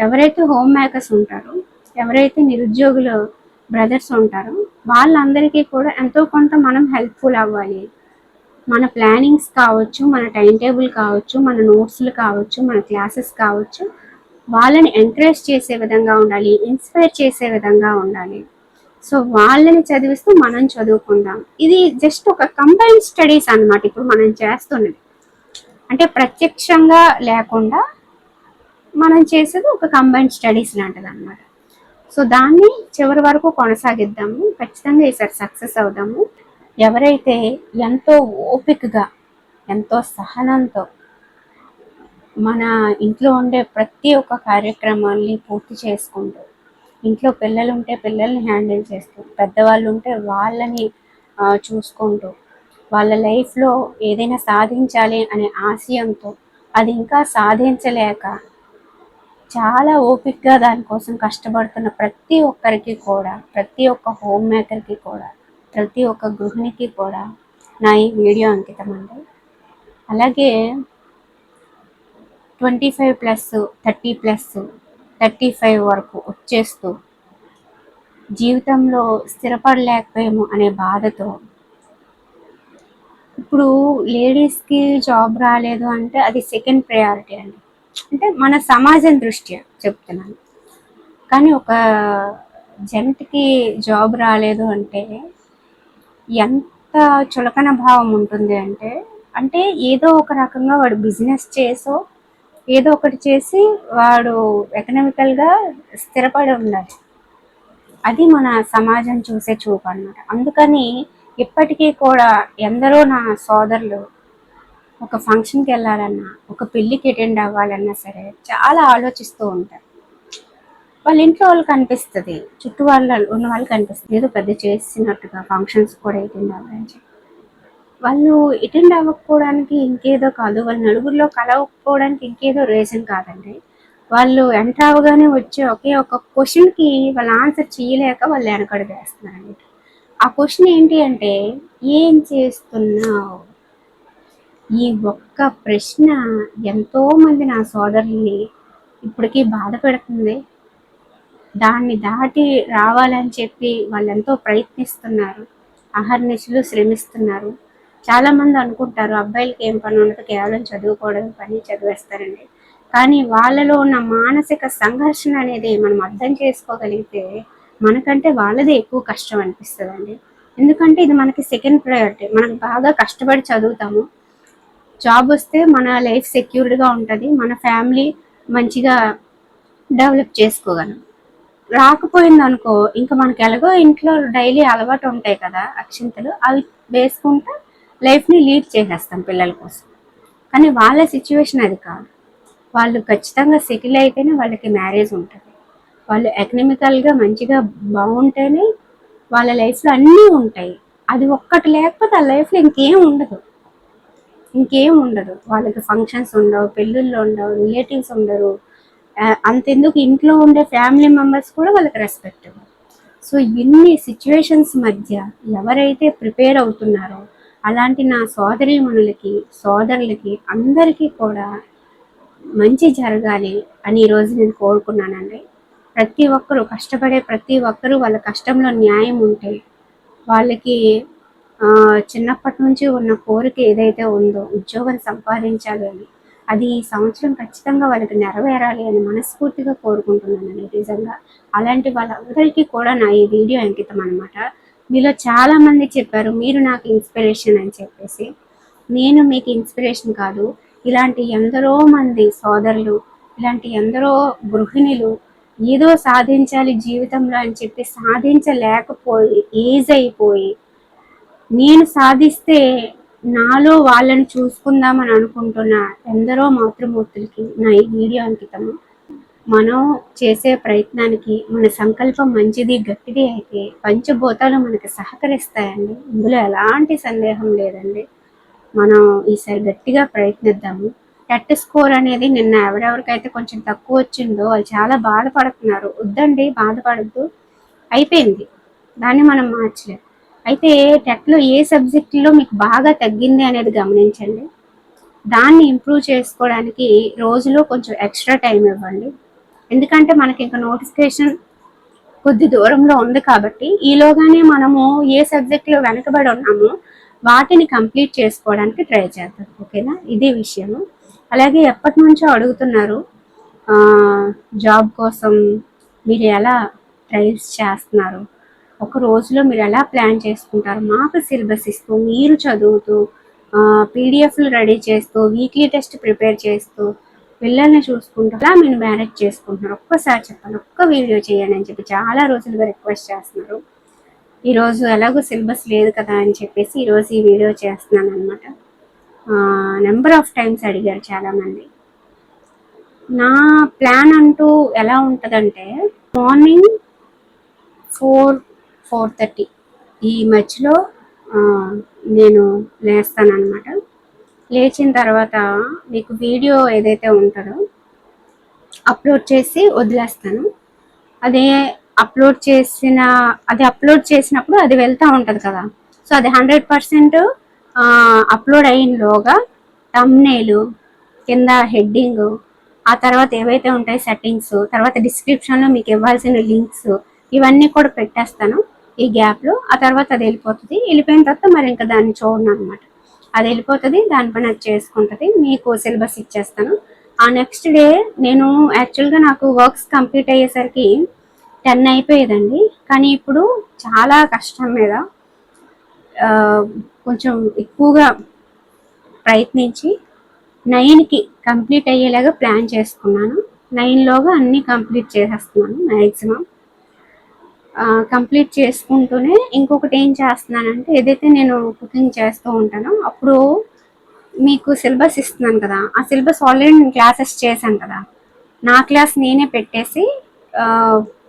ఎవరైతే home makers ఉంటారో, ఎవరైతే నిరుద్యోగులు బ్రదర్స్ ఉంటారో వాళ్ళందరికీ కూడా ఎంతో కొంత మనం హెల్ప్ఫుల్ అవ్వాలి. మన ప్లానింగ్స్ కావచ్చు, మన టైం టేబుల్ కావచ్చు, మన నోట్స్లు కావచ్చు, మన క్లాసెస్ కావచ్చు, వాళ్ళని ఎంకరేజ్ చేసే విధంగా ఉండాలి, ఇన్స్పైర్ చేసే విధంగా ఉండాలి. సో వాళ్ళని చదివిస్తూ మనం చదువుకుందాం. ఇది జస్ట్ ఒక కంబైన్డ్ స్టడీస్ అన్నమాట ఇప్పుడు మనం చేస్తున్నది. అంటే ప్రత్యక్షంగా లేకుండా మనం చేసేది ఒక కంబైన్డ్ స్టడీస్ లాంటిది అనమాట. సో దాన్ని చివరి వరకు కొనసాగిద్దాము. ఖచ్చితంగా ఈసారి సక్సెస్ అవుదాము. ఎవరైతే ఎంతో ఓపికగా, ఎంతో సహనంతో మన ఇంట్లో ఉండే ప్రతి ఒక్క కార్యక్రమాన్ని పూర్తి చేసుకుంటూ, ఇంట్లో పిల్లలు ఉంటే పిల్లల్ని హ్యాండిల్ చేస్తూ, పెద్దవాళ్ళు ఉంటే వాళ్ళని చూసుకుంటూ, వాళ్ళ లైఫ్లో ఏదైనా సాధించాలి అనే ఆశయంతో అది ఇంకా సాధించలేక చాలా ఓపికగా దానికోసం కష్టపడుతున్న ప్రతి ఒక్కరికి కూడా, ప్రతి ఒక్క హోమ్ మేకర్కి కూడా, ప్రతి ఒక్క గృహిణికి కూడా నా ఈ వీడియో అంకితం అండి. అలాగే 25+, 30+, 35 వరకు వచ్చేస్తూ జీవితంలో స్థిరపడలేకపోయాము అనే బాధతో, ఇప్పుడు లేడీస్కి జాబ్ రాలేదు అంటే అది సెకండ్ ప్రయారిటీ అండి. అంటే మన సమాజం దృష్ట్యా చెప్తున్నాను. కానీ ఒక జెంట్కి జాబ్ రాలేదు అంటే ఎంత చులకన భావం ఉంటుంది అంటే, అంటే ఏదో ఒక రకంగా వాడు బిజినెస్ చేసో ఏదో ఒకటి చేసి వాడు ఎకనామికల్గా స్థిరపడి ఉండాలి. అది మన సమాజం చూసే చూపు అన్నమాట. అందుకని ఇప్పటికీ కూడా ఎందరో నా సోదరులు ఒక ఫంక్షన్కి వెళ్ళాలన్నా, ఒక పెళ్ళికి అటెండ్ అవ్వాలన్నా సరే చాలా ఆలోచిస్తూ ఉంటారు. వాళ్ళ ఇంట్లో వాళ్ళకి అనిపిస్తుంది, చుట్టూ ఉన్న వాళ్ళకి అనిపిస్తుంది ఏదో పెద్ద చేసినట్టుగా ఫంక్షన్స్ కూడా అటెండ్ అవ్వాలని చెప్పి. వాళ్ళు అటెండ్ అవ్వకపోవడానికి ఇంకేదో కాదు, వాళ్ళు నలుగురిలో కలవకపోవడానికి ఇంకేదో రీజన్ కాదండి. వాళ్ళు ఎంటర్ అవగానే వచ్చే ఒకే ఒక క్వశ్చన్కి వాళ్ళు ఆన్సర్ చేయలేక వాళ్ళు వెనకడుగు వేస్తున్నారండి. ఆ క్వశ్చన్ ఏంటి అంటే, ఏం చేస్తున్నావు? ఈ ఒక్క ప్రశ్న ఎంతోమంది నా సోదరుల్ని ఇప్పటికీ బాధ పెడుతుంది. దాన్ని దాటి రావాలని చెప్పి వాళ్ళు ఎంతో ప్రయత్నిస్తున్నారు, అహర్నిశలు శ్రమిస్తున్నారు. చాలామంది అనుకుంటారు అబ్బాయిలకి ఏం పని ఉండదు, కేవలం చదువుకోవడం పని చదివేస్తారండి. కానీ వాళ్ళలో ఉన్న మానసిక సంఘర్షణ అనేది మనం అర్థం చేసుకోగలిగితే మనకంటే వాళ్ళదే ఎక్కువ కష్టం అనిపిస్తుందండి. ఎందుకంటే ఇది మనకి సెకండ్ ప్రయారిటీ. మనం బాగా కష్టపడి చదువుతాము, జాబ్ వస్తే మన లైఫ్ సెక్యూర్డ్గా ఉంటుంది, మన ఫ్యామిలీ మంచిగా డెవలప్ చేసుకోగలం. రాకపోయింది అనుకో, ఇంకా మనకి ఎలాగో ఇంట్లో డైలీ అలవాటు ఉంటాయి కదా అక్షింతలు, అవి వేసుకుంటూ లైఫ్ని లీడ్ చేసేస్తాం పిల్లల కోసం. కానీ వాళ్ళ సిచ్యువేషన్ అది కాదు. వాళ్ళు ఖచ్చితంగా సెటిల్ అయితేనే వాళ్ళకి మ్యారేజ్ ఉంటుంది, వాళ్ళు ఎకనామికల్గా మంచిగా బాగుంటేనే వాళ్ళ లైఫ్లో అన్నీ ఉంటాయి. అది ఒక్కటి లేకపోతే ఆ లైఫ్లో ఇంకేం ఉండదు. వాళ్ళకి ఫంక్షన్స్ ఉండవు, పెళ్ళిళ్ళు ఉండవు, రిలేటివ్స్ ఉండరు, అంతెందుకు ఇంట్లో ఉండే ఫ్యామిలీ మెంబర్స్ కూడా వాళ్ళకి రెస్పెక్ట్ ఇవ్వరు. సో ఇన్ని సిచ్యువేషన్స్ మధ్య ఎవరైతే ప్రిపేర్ అవుతున్నారో అలాంటి నా సోదరులకి అందరికీ కూడా మంచి జరగాలి అని ఈరోజు నేను కోరుకున్నానండి. ప్రతి ఒక్కరూ కష్టపడే ప్రతి ఒక్కరూ వాళ్ళ కష్టంలో న్యాయం ఉంటే, వాళ్ళకి చిన్నప్పటి నుంచి ఉన్న కోరిక ఏదైతే ఉందో ఉద్యోగం సంపాదించాలి అని, అది ఈ సంవత్సరం ఖచ్చితంగా వాళ్ళకి నెరవేరాలి అని మనస్ఫూర్తిగా కోరుకుంటున్నానండి. నిజంగా అలాంటి వాళ్ళందరికీ కూడా నా ఈ వీడియో అంకితం అనమాట. మీలో చాలామంది చెప్పారు మీరు నాకు ఇన్స్పిరేషన్ అని చెప్పేసి. నేను మీకు ఇన్స్పిరేషన్ కాదు, ఇలాంటి ఎందరో మంది సోదరులు, ఇలాంటి ఎందరో గృహిణులు ఏదో సాధించాలి జీవితంలో అని చెప్పి సాధించలేకపోయి ఏజ్ అయిపోయి, నేను సాధిస్తే నాలో వాళ్ళని చూసుకుందామని అనుకుంటున్న ఎందరో మాతృమూర్తులకి నా ఈ వీడియో అంకితము. మనం చేసే ప్రయత్నానికి మన సంకల్పం మంచిది గట్టిది అయితే పంచభూతాలు మనకి సహకరిస్తాయండి, ఇందులో ఎలాంటి సందేహం లేదండి. మనం ఈసారి గట్టిగా ప్రయత్నిద్దాము. టెట్ స్కోర్ అనేది నిన్న ఎవరెవరికైతే కొంచెం తక్కువ వచ్చిందో వాళ్ళు చాలా బాధపడుతున్నారు. వద్దండి, బాధపడద్దు, అయిపోయింది, దాన్ని మనం మార్చలేము. అయితే టెట్లో ఏ సబ్జెక్టులో మీకు బాగా తగ్గింది అనేది గమనించండి. దాన్ని ఇంప్రూవ్ చేసుకోవడానికి రోజులో కొంచెం ఎక్స్ట్రా టైం ఇవ్వండి. ఎందుకంటే మనకి ఇంకా నోటిఫికేషన్ కొద్ది దూరంలో ఉంది కాబట్టి ఈలోగానే మనము ఏ సబ్జెక్ట్లో వెనకబడి ఉన్నామో వాటిని కంప్లీట్ చేసుకోవడానికి ట్రై చేద్దాం. ఓకేనా, ఇదే విషయము. అలాగే ఎప్పటి నుంచో అడుగుతున్నారు జాబ్ కోసం మీరు ఎలా ట్రయల్స్ చేస్తున్నారు, ఒక రోజులో మీరు ఎలా ప్లాన్ చేసుకుంటారు, మాకు సిలబస్ ఇస్తూ మీరు చదువుతూ పీడిఎఫ్లు రెడీ చేస్తూ వీక్లీ టెస్ట్ ప్రిపేర్ చేస్తూ పిల్లల్ని చూసుకుంటూ అలా మీరు మేనేజ్ చేసుకుంటున్నారు, ఒక్కసారి చెప్పండి, ఒక్క వీడియో చేయండి అని చెప్పి చాలా రోజులుగా రిక్వెస్ట్ చేస్తున్నారు. ఈరోజు ఎలాగో సిలబస్ లేదు కదా అని చెప్పేసి ఈరోజు ఈ వీడియో చేస్తున్నాను అనమాట. నెంబర్ ఆఫ్ టైమ్స్ అడిగారు చాలామంది. నా ప్లాన్ అంటూ ఎలా ఉంటుందంటే మార్నింగ్ 4-4:30 ఈ మధ్యలో నేను లేస్తాను అనమాట. లేచిన తర్వాత మీకు వీడియో ఏదైతే ఉంటుందో అప్లోడ్ చేసి వదిలేస్తాను. అదే అప్లోడ్ చేసినప్పుడు అది వెళ్తూ ఉంటుంది కదా, సో అది 100% అప్లోడ్ అయినలోగా థంబ్నెయిల్, కింద హెడ్డింగ్, ఆ తర్వాత ఏవైతే ఉంటాయి సెట్టింగ్స్, తర్వాత డిస్క్రిప్షన్లో మీకు ఇవ్వాల్సిన లింక్స్ ఇవన్నీ కూడా పెట్టేస్తాను ఈ గ్యాప్లో. ఆ తర్వాత అది వెళ్ళిపోయిన తర్వాత మరి ఇంకా దాన్ని చూడను అనమాట. అది వెళ్ళిపోతుంది, దానిపైన అది చేసుకుంటుంది, మీకు సిలబస్ ఇచ్చేస్తాను. ఆ నెక్స్ట్ డే నేను యాక్చువల్గా నాకు వర్క్స్ కంప్లీట్ అయ్యేసరికి 10 అయిపోయేదండి. కానీ ఇప్పుడు చాలా కష్టం మీద కొంచెం ఎక్కువగా ప్రయత్నించి 9కి కంప్లీట్ అయ్యేలాగా ప్లాన్ చేసుకున్నాను. 9లోగా అన్నీ కంప్లీట్ చేసేస్తున్నాను మ్యాక్సిమం. కంప్లీట్ చేసుకుంటూనే ఇంకొకటి ఏం చేస్తున్నానంటే, ఏదైతే నేను కుకింగ్ చేస్తూ ఉంటానో అప్పుడు మీకు సిలబస్ ఇస్తున్నాను కదా, ఆ సిలబస్ ఆల్రెడీ నేను క్లాసెస్ చేశాను కదా, నా క్లాస్ నేనే పెట్టేసి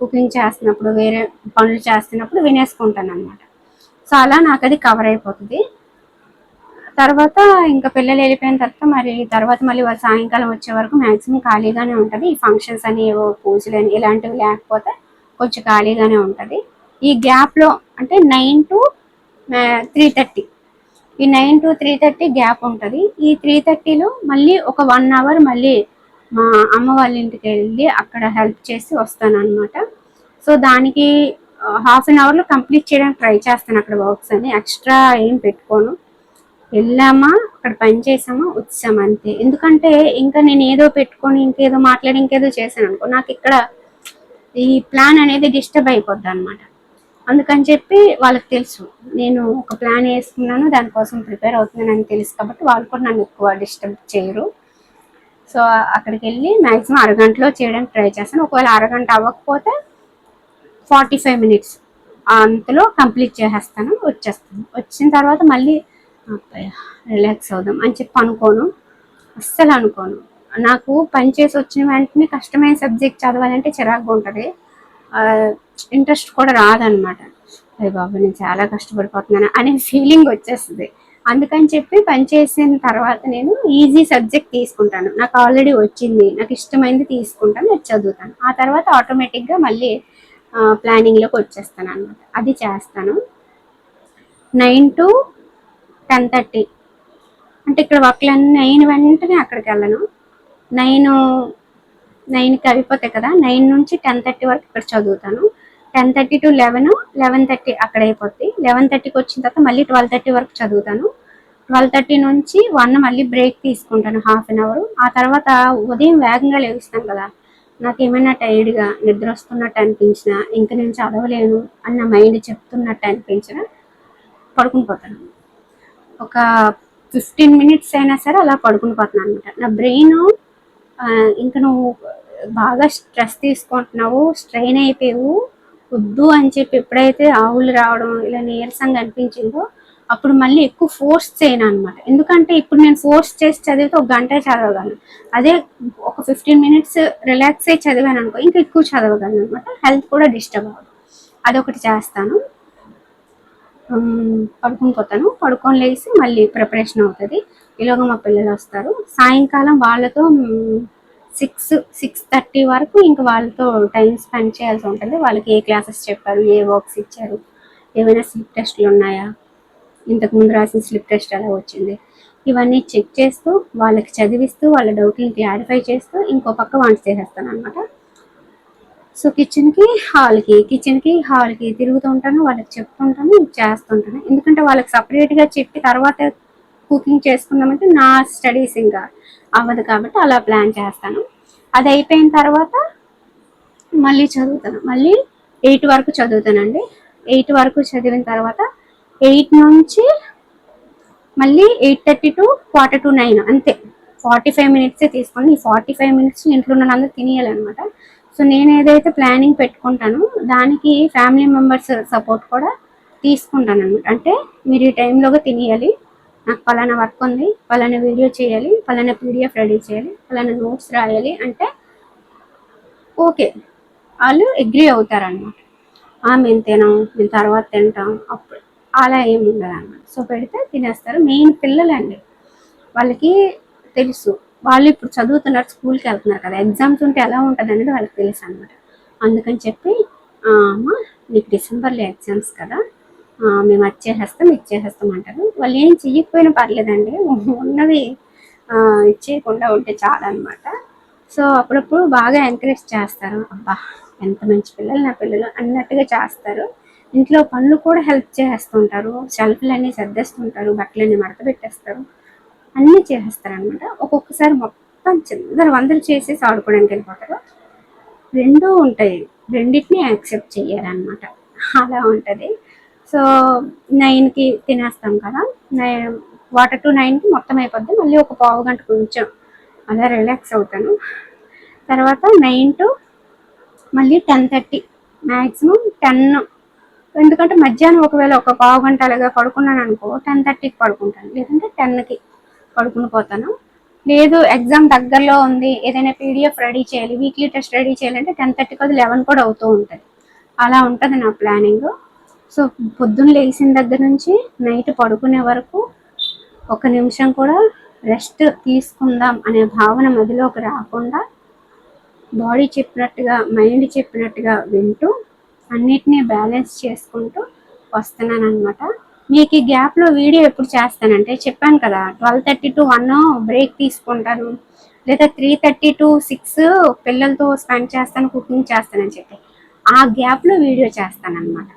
కుకింగ్ చేస్తున్నప్పుడు వేరే పనులు చేస్తున్నప్పుడు వినేసుకుంటాను అనమాట. సో అలా నాకు అది కవర్ అయిపోతుంది. తర్వాత ఇంకా పిల్లలు వెళ్ళిపోయిన తర్వాత మళ్ళీ వాళ్ళు సాయంకాలం వచ్చే వరకు మ్యాక్సిమం ఖాళీగానే ఉంటుంది. ఈ ఫంక్షన్స్ అని ఏవో పూజలు అని ఇలాంటివి లేకపోతే కొంచెం ఖాళీగానే ఉంటుంది. ఈ గ్యాప్లో అంటే 9 to 3:30, ఈ 9 to 3:30 గ్యాప్ ఉంటుంది. ఈ 3:30లో మళ్ళీ ఒక 1 hour మళ్ళీ మా అమ్మ వాళ్ళ ఇంటికి వెళ్ళి అక్కడ హెల్ప్ చేసి వస్తాను అనమాట. సో దానికి హాఫ్ అన్ అవర్లో కంప్లీట్ చేయడానికి ట్రై చేస్తాను. అక్కడ వర్క్స్ అని ఎక్స్ట్రా ఏం పెట్టుకోను, వెళ్ళామా అక్కడ పని చేసామా వచ్చామా అంతే. ఎందుకంటే ఇంకా నేను ఏదో పెట్టుకొని ఇంకేదో మాట్లాడి ఇంకేదో చేశాను అనుకో, నాకు ఇక్కడ ఈ ప్లాన్ అనేది డిస్టర్బ్ అయిపోద్ది అనమాట. అందుకని చెప్పి వాళ్ళకి తెలుసు నేను ఒక ప్లాన్ వేసుకున్నాను, దానికోసం ప్రిపేర్ అవుతున్నాను అని తెలుసు కాబట్టి వాళ్ళు కూడా నన్ను ఎక్కువ డిస్టర్బ్ చేయరు. సో అక్కడికి వెళ్ళి మ్యాక్సిమం అరగంటలో చేయడానికి ట్రై చేస్తాను. ఒకవేళ అరగంట అవ్వకపోతే 45 minutes అంతలో కంప్లీట్ చేసేస్తాను, వచ్చేస్తాను. వచ్చిన తర్వాత మళ్ళీ రిలాక్స్ అవుదాం అని చెప్పి అనుకోను, అస్సలు అనుకోను. నాకు పని చేసి వచ్చిన వెంటనే కష్టమైన సబ్జెక్ట్ చదవాలంటే చిరాకుగా ఉంటుంది, ఇంట్రెస్ట్ కూడా రాదనమాట. అయ్య బాబు నేను చాలా కష్టపడిపోతున్నాను అనే ఫీలింగ్ వచ్చేస్తుంది. అందుకని చెప్పి పని చేసిన తర్వాత నేను ఈజీ సబ్జెక్ట్ తీసుకుంటాను, నాకు ఆల్రెడీ వచ్చింది, నాకు ఇష్టమైంది తీసుకుంటాను, అది చదువుతాను. ఆ తర్వాత ఆటోమేటిక్గా మళ్ళీ ప్లానింగ్లోకి వచ్చేస్తాను అనమాట. అది చేస్తాను. 9 to 10:30 అంటే ఇక్కడ వర్క్లన్నీ అయిన వెంటనే అక్కడికి వెళ్ళను. 9కి అయిపోతాయి కదా, 9 నుంచి 10:30 వరకు ఇక్కడ చదువుతాను. 10:30 to 11, 11:30 అక్కడ అయిపోద్ది. 11:30కి వచ్చిన తర్వాత మళ్ళీ 12:30 వరకు చదువుతాను. 12:30 నుంచి 1 మళ్ళీ బ్రేక్ తీసుకుంటాను, హాఫ్ అన్ అవర్. ఆ తర్వాత ఉదయం వేగంగా లేస్తాను కదా, నాకు ఏమైనా టైర్డ్గా నిద్ర వస్తున్నట్టు అనిపించినా, ఇంక నేను చదవలేను అన్న మైండ్ చెప్తున్నట్టు అనిపించినా పడుకుని పోతాను. ఒక 15 minutes అయినా సరే అలా పడుకుని పోతున్నాను అనమాట. నా బ్రెయిన్ ఇంకా నువ్వు బాగా స్ట్రెస్ తీసుకుంటున్నావు, స్ట్రెయిన్ అయిపోయావు, వద్దు అని చెప్పి ఎప్పుడైతే ఆవులు రావడం ఇలా నీరసంగా అనిపించిందో అప్పుడు మళ్ళీ ఎక్కువ ఫోర్స్ చేయను అనమాట. ఎందుకంటే ఇప్పుడు నేను ఫోర్స్ చేసి చదివితే ఒక గంట చదవగలను, అదే ఒక 15 minutes రిలాక్స్ అయ్యి చదివాను అనుకో ఇంకా ఎక్కువ చదవగలను అనమాట. హెల్త్ కూడా డిస్టర్బ్ అవ్వదు. అదొకటి చేస్తాను. పడుకుని పోతాను, పడుకొని లేచి మళ్ళీ ప్రిపరేషన్ అవుతుంది. ఈలోగా మా పిల్లలు వస్తారు. సాయంకాలం వాళ్ళతో 6-6:30 వరకు ఇంకా వాళ్ళతో టైం స్పెండ్ చేయాల్సి ఉంటుంది. వాళ్ళకి ఏ క్లాసెస్ చెప్పారు, ఏ వర్క్స్ ఇచ్చారు, ఏమైనా స్లిప్ టెస్ట్లు ఉన్నాయా, ఇంతకుముందు రాసిన స్లిప్ టెస్ట్ ఎలా వచ్చింది, ఇవన్నీ చెక్ చేస్తూ వాళ్ళకి చదివిస్తూ వాళ్ళ డౌట్ని క్లారిఫై చేస్తూ ఇంకో పక్క వంట చేసేస్తాను అనమాట. సో కిచెన్కి హాల్కి తిరుగుతూ ఉంటాను, వాళ్ళకి చెప్తుంటాను, చేస్తుంటాను. ఎందుకంటే వాళ్ళకి సపరేట్గా చెప్పి తర్వాత కుకింగ్ చేసుకుందామంటే నా స్టడీస్ ఇంకా అవ్వదు కాబట్టి అలా ప్లాన్ చేస్తాను. అది అయిపోయిన తర్వాత మళ్ళీ చదువుతాను. మళ్ళీ 8 వరకు చదువుతానండి. 8 వరకు చదివిన తర్వాత 8 నుంచి మళ్ళీ 8:30 టు 8:45 అంతే. 45 మినిట్సే తీసుకోండి. ఈ 45 మినిట్స్ ఇంట్లో ఉన్న అందరూ తినేయాలన్నమాట. సో నేను ఏదైతే ప్లానింగ్ పెట్టుకుంటానో దానికి ఫ్యామిలీ మెంబర్స్ సపోర్ట్ కూడా తీసుకుంటాను అనమాట. అంటే మీరు ఈ టైంలోగా తినేయాలి, నాకు పలానా వర్క్ ఉంది, పలానా వీడియో చేయాలి, పలానా పీడిఎఫ్ రెడీ చేయాలి, పలానా నోట్స్ రాయాలి అంటే ఓకే, వాళ్ళు అగ్రీ అవుతారనమాట. మేము తినాం, మేము తర్వాత తింటాం అప్పుడు అలా ఏమి ఉండదు అన్నమాట. సో పెడితే తినేస్తారు. మెయిన్ పిల్లలండి, వాళ్ళకి తెలుసు, వాళ్ళు ఇప్పుడు చదువుతున్నారు, స్కూల్కి వెళ్తున్నారు కదా, ఎగ్జామ్స్ ఉంటే ఎలా ఉంటుంది అనేది వాళ్ళకి తెలుసు అనమాట. అందుకని చెప్పి అమ్మ నీకు డిసెంబర్లో ఎగ్జామ్స్ కదా, మేము ఇచ్చేసేస్తాం అంటారు. వాళ్ళు ఏం చెయ్యకపోయినా పర్లేదండి, ఉన్నది ఇచ్చేయకుండా ఉంటే చాలా అనమాట. సో అప్పుడప్పుడు బాగా ఎంకరేజ్ చేస్తారు. అబ్బా ఎంత మంచి పిల్లలు నా పిల్లలు అన్నట్టుగా చేస్తారు. ఇంట్లో పనులు కూడా హెల్ప్ చేస్తుంటారు, షెల్ఫ్లన్నీ సర్దేస్తుంటారు, బట్టలన్నీ మడత పెట్టేస్తారు, అన్నీ చేసేస్తారు అనమాట. ఒక్కొక్కసారి మొత్తం వందరు చేసేసి ఆడుకోవడానికి వెళ్ళిపోతారు. రెండూ ఉంటాయి, రెండింటిని యాక్సెప్ట్ చెయ్యాలన్నమాట, అలా ఉంటుంది. సో 9కి తినేస్తాం కదా, 8:45కి మొత్తం అయిపోద్ది. మళ్ళీ ఒక పావు గంట కొంచెం అలా రిలాక్స్ అవుతాను. తర్వాత 9 టు మళ్ళీ 10:30, మ్యాక్సిమం 10. ఎందుకంటే మధ్యాహ్నం ఒకవేళ ఒక పావు గంట అలాగా పడుకున్నాను అనుకో 10:30కి పడుకుంటాను, లేదంటే 10కి పడుకుని పోతాను. లేదు ఎగ్జామ్ దగ్గరలో ఉంది, ఏదైనా పీడిఎఫ్ రెడీ చేయాలి, వీక్లీ టెస్ట్ రెడీ చేయాలంటే 10:30 కాదు 11 కూడా అవుతూ ఉంటుంది. అలా ఉంటుంది నా ప్లానింగ్. సో పొద్దున్న లేచిన దగ్గర నుంచి నైట్ పడుకునే వరకు ఒక నిమిషం కూడా రెస్ట్ తీసుకుందాం అనే భావన మదిలోకి రాకుండా బాడీ చెప్పినట్టుగా మైండ్ చెప్పినట్టుగా వింటూ అన్నిటినీ బ్యాలెన్స్ చేసుకుంటూ వస్తున్నాను అనమాట. మీకు ఈ గ్యాప్లో వీడియో ఎప్పుడు చేస్తానంటే చెప్పాను కదా, 12:30 to 1 బ్రేక్ తీసుకుంటాను, లేదా 3:30 to 6 పిల్లలతో స్పెండ్ చేస్తాను, కుకింగ్ చేస్తానని చెప్పి ఆ గ్యాప్లో వీడియో చేస్తానన్నమాట.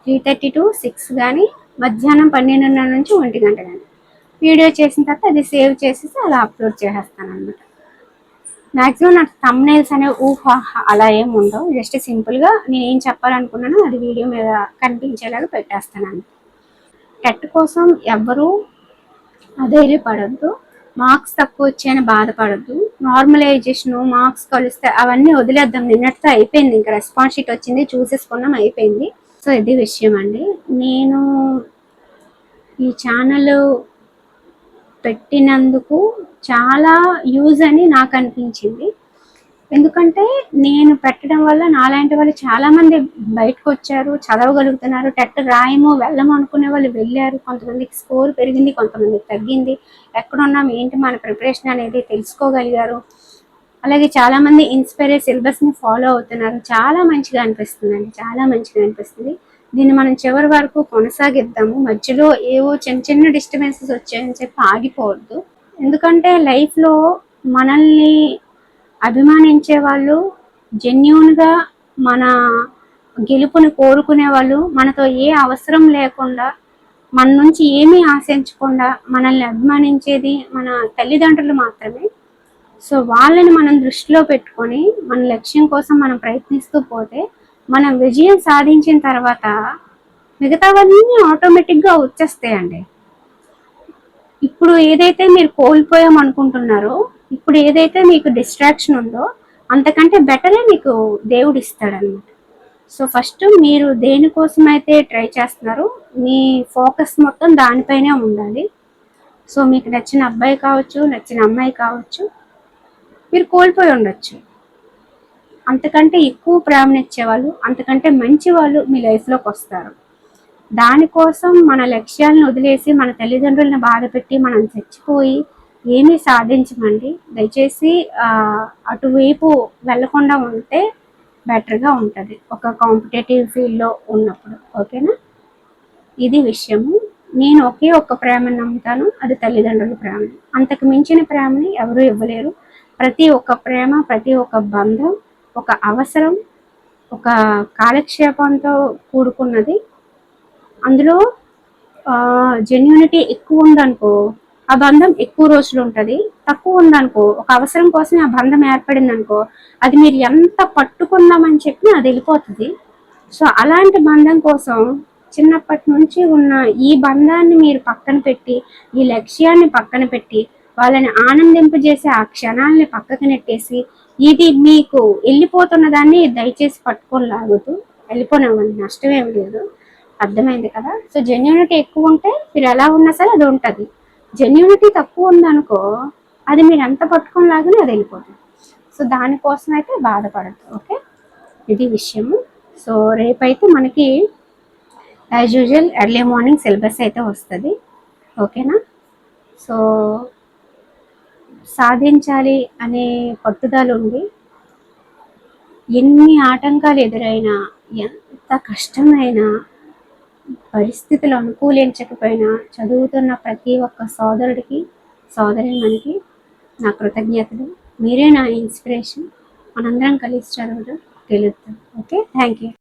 3:30 to 6 కానీ మధ్యాహ్నం 12:30 నుంచి 1 గంట కానీ వీడియో చేసిన తర్వాత అది సేవ్ చేసేసి అలా అప్లోడ్ చేసేస్తాను అనమాట. మ్యాక్సిమం నాకు థంబ్నెయిల్స్ అనే అలా ఏమి ఉండవు, జస్ట్ సింపుల్గా నేను ఏం చెప్పాలనుకున్నానో అది వీడియో మీద కనిపించేలాగా పెట్టేస్తాను. టెట్ కోసం ఎవ్వరూ అధైర్యపడద్దు, మార్క్స్ తక్కువ వచ్చాయని బాధపడద్దు, నార్మలైజేషన్ మార్క్స్ కలిస్తే అవన్నీ వదిలేద్దాం, నిన్నటితో అయిపోయింది, ఇంకా రెస్పాన్స్ షీట్ వచ్చింది చూసేసుకున్నాం అయిపోయింది. సో ఇది విషయం అండి. నేను ఈ ఛానల్ పెట్టినందుకు చాలా యూజ్ అని నాకు అనిపించింది. ఎందుకంటే నేను పెట్టడం వల్ల నాలాంటి వాళ్ళు చాలామంది బయటకు వచ్చారు, చదవగలుగుతున్నారు, టెట్ రాయము వెళ్ళము అనుకునే వాళ్ళు వెళ్ళారు. కొంతమందికి స్కోర్ పెరిగింది, కొంతమందికి తగ్గింది, ఎక్కడున్నాం ఏంటి మన ప్రిపరేషన్ అనేది తెలుసుకోగలిగారు. అలాగే చాలామంది ఇన్స్పైర్ అయ్యి సిలబస్ని ఫాలో అవుతున్నారు. చాలా మంచిగా అనిపిస్తుందండి, చాలా మంచిగా అనిపిస్తుంది. దీన్ని మనం చివరి వరకు కొనసాగిద్దాము. మధ్యలో ఏవో చిన్న చిన్న డిస్టర్బెన్సెస్ వచ్చాయని చెప్పి ఆగిపోవద్దు. ఎందుకంటే లైఫ్లో మనల్ని అభిమానించే వాళ్ళు, జెన్యూన్గా మన గెలుపుని కోరుకునే వాళ్ళు, మనతో ఏ అవసరం లేకుండా మన నుంచి ఏమీ ఆశించకుండా మనల్ని అభిమానించేది మన తల్లిదండ్రులు మాత్రమే. సో వాళ్ళని మనం దృష్టిలో పెట్టుకొని మన లక్ష్యం కోసం మనం ప్రయత్నిస్తూ పోతే మనం విజయం సాధించిన తర్వాత మిగతావన్నీ ఆటోమేటిక్గా వచ్చేస్తాయండి. ఇప్పుడు ఏదైతే మీరు కోల్పోయాం అనుకుంటున్నారో, ఇప్పుడు ఏదైతే మీకు డిస్ట్రాక్షన్ ఉందో అంతకంటే బెటరే మీకు దేవుడు ఇస్తాడనమాట. సో ఫస్ట్ మీరు దేనికోసం అయితే ట్రై చేస్తున్నారో మీ ఫోకస్ మొత్తం దానిపైనే ఉండాలి. సో మీకు నచ్చిన అబ్బాయి కావచ్చు, నచ్చిన అమ్మాయి కావచ్చు, మీరు కోల్పోయి ఉండొచ్చు, అంతకంటే ఎక్కువ ప్రేమనిచ్చేవాళ్ళు, అంతకంటే మంచి వాళ్ళు మీ లైఫ్లోకి వస్తారు. దానికోసం మన లక్ష్యాలను వదిలేసి మన తల్లిదండ్రులను బాధ పెట్టి మనం చచ్చిపోయి ఏమీ సాధించమండి. దయచేసి అటువైపు వెళ్లకుండా ఉంటే బెటర్గా ఉంటుంది ఒక కాంపిటేటివ్ ఫీల్డ్లో ఉన్నప్పుడు. ఓకేనా, ఇది విషయము. నేను ఒక్క ప్రేమను నమ్ముతాను, అది తల్లిదండ్రుల ప్రేమని. అంతకు మించిన ప్రేమని ఎవరూ ఇవ్వలేరు. ప్రతి ఒక్క ప్రేమ, ప్రతి ఒక్క బంధం ఒక అవసరం, ఒక కాలక్షేపంతో కూడుకున్నది. అందులో జెన్యూనిటీ ఎక్కువ ఉందనుకో ఆ బంధం ఎక్కువ రోజులు ఉంటుంది. తక్కువ ఉందనుకో ఒక అవసరం కోసం ఆ బంధం ఏర్పడింది అనుకో అది మీరు ఎంత పట్టుకుందామని చెప్పి అది వెళ్ళిపోతుంది. సో అలాంటి బంధం కోసం చిన్నప్పటి నుంచి ఉన్న ఈ బంధాన్ని మీరు పక్కన పెట్టి, ఈ లక్ష్యాన్ని పక్కన పెట్టి, వాళ్ళని ఆనందింపజేసే ఆ క్షణాలని పక్కకు నెట్టేసి, ఇది మీకు వెళ్ళిపోతున్న దాన్ని దయచేసి పట్టుకొని లాగుతూ వెళ్ళిపోయినామని నష్టం ఏమి లేదు. అర్థమైంది కదా? సో జెన్యూనిటీ ఎక్కువ ఉంటే మీరు ఎలా ఉన్నా సరే అది ఉంటుంది. జెన్యూనిటీ తక్కువ ఉందనుకో అది మీరు ఎంత పట్టుకొని లాగానే అది వెళ్ళిపోతుంది. సో దానికోసం అయితే బాధపడద్దు. ఓకే, ఇది విషయము. సో రేపైతే మనకి as usual early morning syllabus అయితే వస్తుంది. ఓకేనా? సో సాధించాలి అనే పట్టుదల ఉండి ఎన్ని ఆటంకాలు ఎదురైనా, ఎంత కష్టమైనా, పరిస్థితులు అనుకూలించకపోయినా చదువుతున్న ప్రతి ఒక్క సోదరుడికి సోదరిమణికి నా కృతజ్ఞతలు. మీరే నా ఇన్స్పిరేషన్. మనందరం కలిసి చదవడం గెలుద్దాం. Okay, thank you.